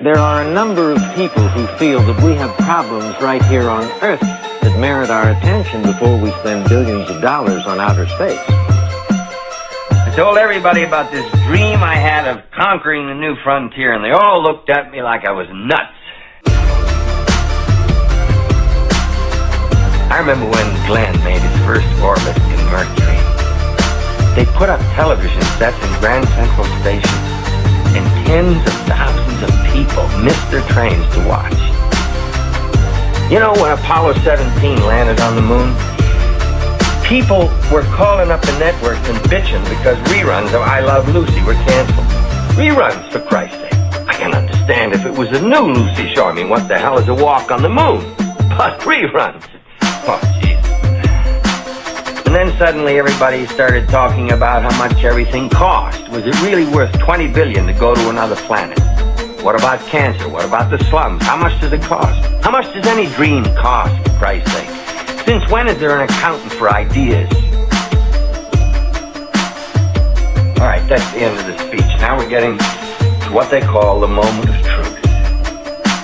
There are a number of people who feel that we have problems right here on Earth that merit our attention before we spend billions of dollars on outer space. I told everybody about this dream I had of conquering the new frontier, and they all looked at me like I was nuts. I remember when Glenn made his first orbit in Mercury. They put up television sets in Grand Central Station, and tens of thousands of people missed their trains to watch. You know, when Apollo 17 landed on the moon, people were calling up the networks and bitching because reruns of I Love Lucy were canceled. Reruns, for Christ's sake. I can understand if it was a new Lucy show. I mean, what the hell is a walk on the moon? But reruns. Oh, Jesus. And then suddenly everybody started talking about how much everything cost. Was it really worth $20 billion to go to another planet? What about cancer? What about the slums? How much does it cost? How much does any dream cost, for Christ's sake? Since when is there an accountant for ideas? All right, that's the end of the speech. Now we're getting to what they call the moment of truth.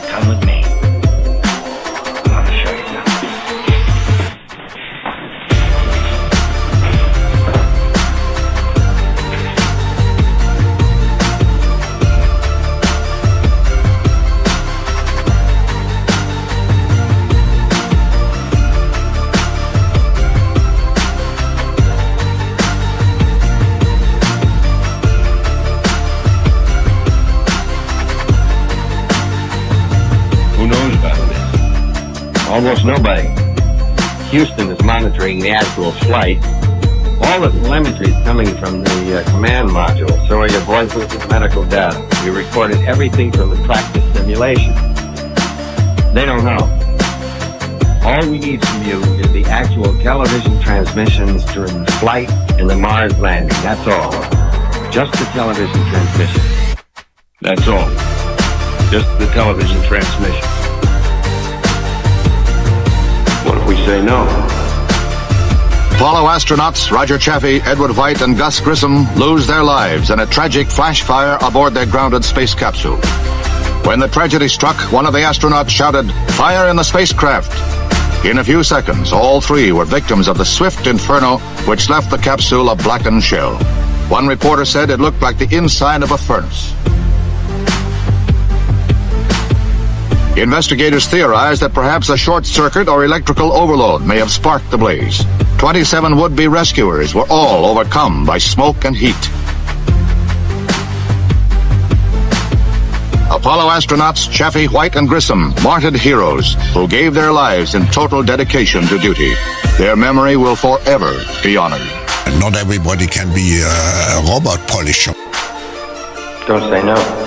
Come with me. I want to show you something. Almost nobody. Houston is monitoring the actual flight. All the telemetry is coming from the command module, showing your voices and medical data. We recorded everything from the practice simulation. They don't know. All we need from you is the actual television transmissions during the flight and the Mars landing. That's all. Just the television transmission. That's all. Just the television transmission. What if we say no? Apollo astronauts Roger Chaffee, Edward White, and Gus Grissom lose their lives in a tragic flash fire aboard their grounded space capsule. When the tragedy struck, one of the astronauts shouted, "Fire in the spacecraft!" In a few seconds, all three were victims of the swift inferno which left the capsule a blackened shell. One reporter said it looked like the inside of a furnace. Investigators theorize that perhaps a short circuit or electrical overload may have sparked the blaze. 27 would-be rescuers were all overcome by smoke and heat. Apollo astronauts Chaffee, White, and Grissom, martyred heroes who gave their lives in total dedication to duty. Their memory will forever be honored. Not everybody can be a robot polisher. Don't say no.